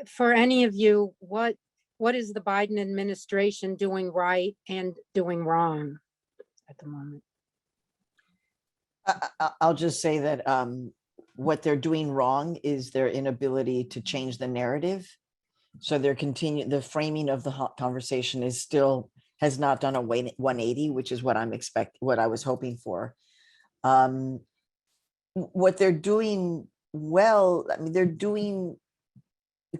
for any of you, what is the Biden administration doing right and doing wrong at the moment? I'll just say that what they're doing wrong is their inability to change the narrative. So the framing of the conversation is still has not done a 180, which is what what I was hoping for. What they're doing well, I mean, they're doing,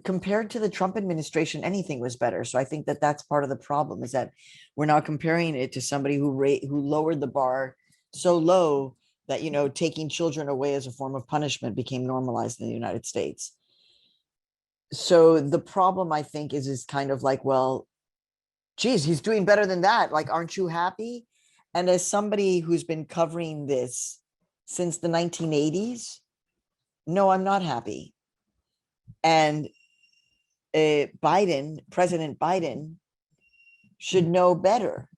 compared to the Trump administration, anything was better. So I think that that's part of the problem, is that we're now comparing it to somebody who lowered the bar so low that, you know, taking children away as a form of punishment became normalized in the United States. So the problem, I think, is kind of like, well, geez, he's doing better than that. Like, aren't you happy? And as somebody who's been covering this since the 1980s, no, I'm not happy. And President Biden should know better,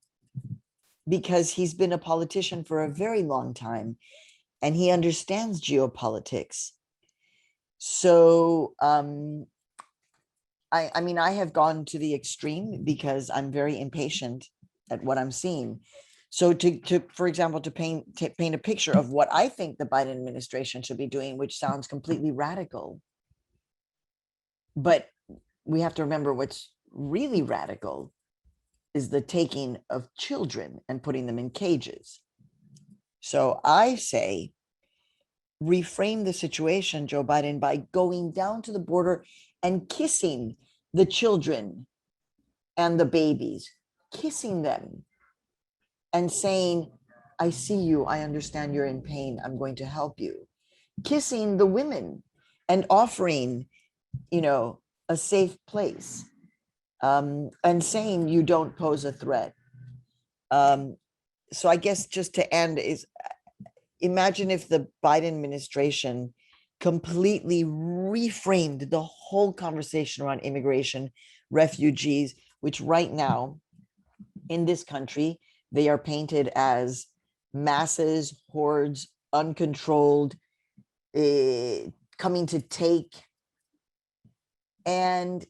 because he's been a politician for a very long time and he understands geopolitics. So, I mean, I have gone to the extreme because I'm very impatient at what I'm seeing. So for example, to paint a picture of what I think the Biden administration should be doing, which sounds completely radical, but we have to remember what's really radical is the taking of children and putting them in cages. So I say, reframe the situation, Joe Biden, by going down to the border and kissing the children and the babies, kissing them and saying, I see you, I understand you're in pain, I'm going to help you. Kissing the women and offering, you know, a safe place, and saying you don't pose a threat. So I guess just to end is, imagine if the Biden administration completely reframed the whole conversation around immigration, refugees, which right now in this country, they are painted as masses, hordes, uncontrolled, coming to take. And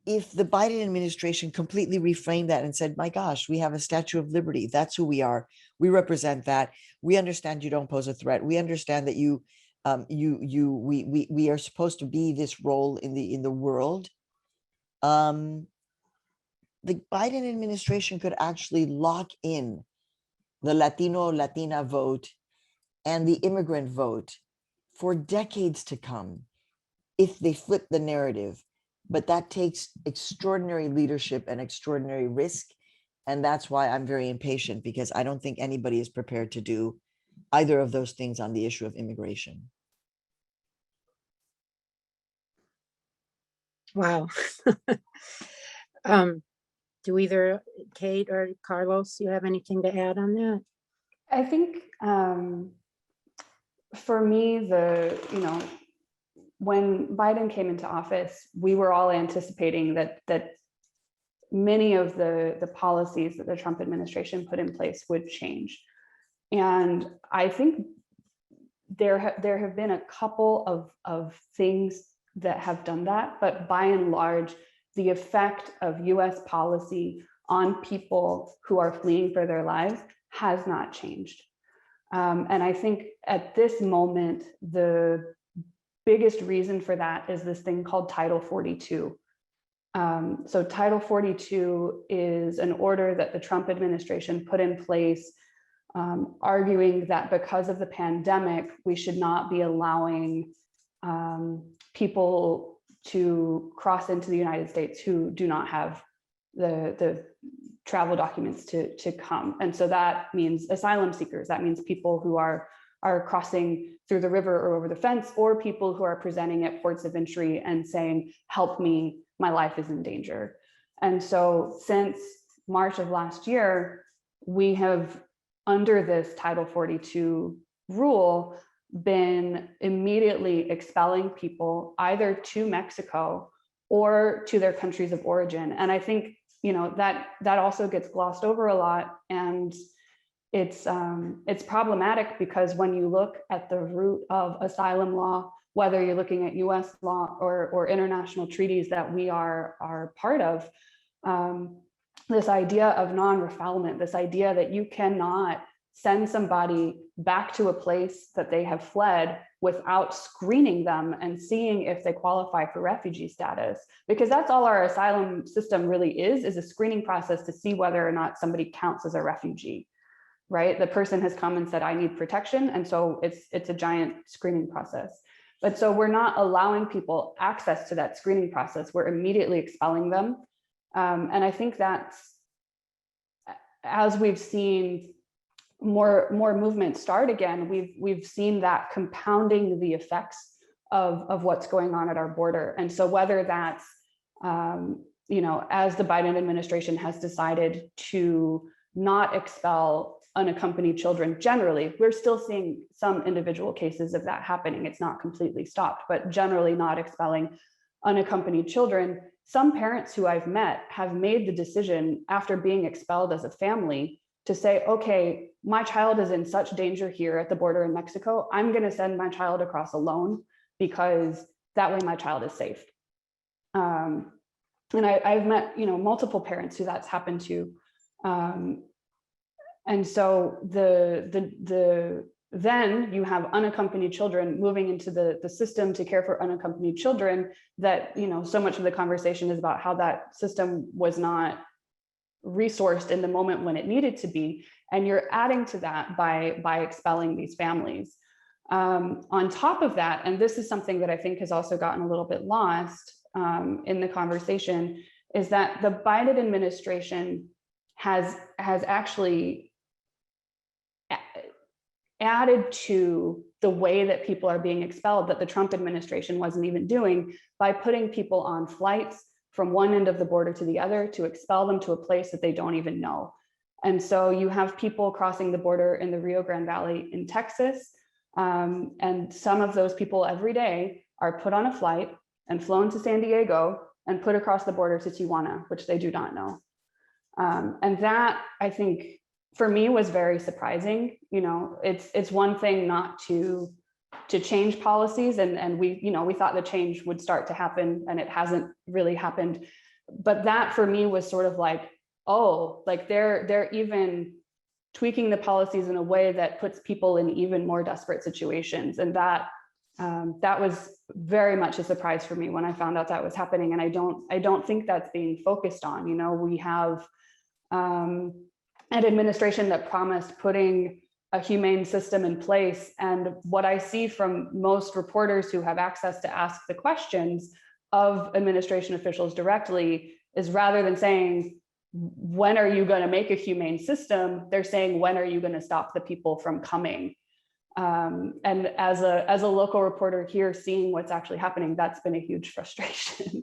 if the Biden administration completely reframed that and said, my gosh, we have a Statue of Liberty. That's who we are. We represent that. We understand you don't pose a threat. We understand that we are supposed to be this role in the world. The Biden administration could actually lock in the Latina vote and the immigrant vote for decades to come if they flip the narrative. But that takes extraordinary leadership and extraordinary risk. And that's why I'm very impatient, because I don't think anybody is prepared to do either of those things on the issue of immigration. Wow. Do either Kate or Carlos, you have anything to add on that? I think for me, when Biden came into office, we were all anticipating that many of the policies that the Trump administration put in place would change. And I think there have been a couple of things that have done that, but by and large, the effect of US policy on people who are fleeing for their lives has not changed. And I think at this moment, the biggest reason for that is this thing called Title 42. So Title 42 is an order that the Trump administration put in place, arguing that because of the pandemic, we should not be allowing people to cross into the United States who do not have the travel documents to come. And so that means asylum seekers. That means people who are crossing through the river or over the fence, or people who are presenting at ports of entry and saying, help me, my life is in danger. And so since March of last year, we have, under this Title 42 rule, been immediately expelling people either to Mexico or to their countries of origin. And I think, that also gets glossed over a lot. And it's problematic because when you look at the root of asylum law, whether you're looking at US law or international treaties that we are part of. This idea of non-refoulement, this idea that you cannot send somebody back to a place that they have fled without screening them and seeing if they qualify for refugee status, because that's all our asylum system really is a screening process to see whether or not somebody counts as a refugee, right? The person has come and said, I need protection. And so it's a giant screening process. But so we're not allowing people access to that screening process. We're immediately expelling them. And I think that's, as we've seen more movement start again, we've seen that compounding the effects of what's going on at our border. And so whether that's, as the Biden administration has decided to not expel unaccompanied children generally, we're still seeing some individual cases of that happening. It's not completely stopped, but generally not expelling unaccompanied children. Some parents who I've met have made the decision after being expelled as a family to say, okay, my child is in such danger here at the border in Mexico, I'm going to send my child across alone because that way my child is safe. And I've met, multiple parents who that's happened to. And so then you have unaccompanied children moving into the system to care for unaccompanied children that, so much of the conversation is about how that system was not resourced in the moment when it needed to be. And you're adding to that by expelling these families. On top of that, and this is something that I think has also gotten a little bit lost in the conversation, is that the Biden administration has actually added to the way that people are being expelled that the Trump administration wasn't even doing by putting people on flights from one end of the border to the other to expel them to a place that they don't even know. And so you have people crossing the border in the Rio Grande Valley in Texas, and some of those people every day are put on a flight and flown to San Diego and put across the border to Tijuana, which they do not know. And that, I think, for me was very surprising. It's one thing not to change policies, and we thought the change would start to happen, and it hasn't really happened. But that for me was sort of like, oh, like they're even tweaking the policies in a way that puts people in even more desperate situations. And that was very much a surprise for me when I found out that was happening. And I don't think that's being focused on. We have an administration that promised putting a humane system in place. And what I see from most reporters who have access to ask the questions of administration officials directly is, rather than saying, when are you going to make a humane system, they're saying, when are you going to stop the people from coming? And as a local reporter here, seeing what's actually happening, that's been a huge frustration.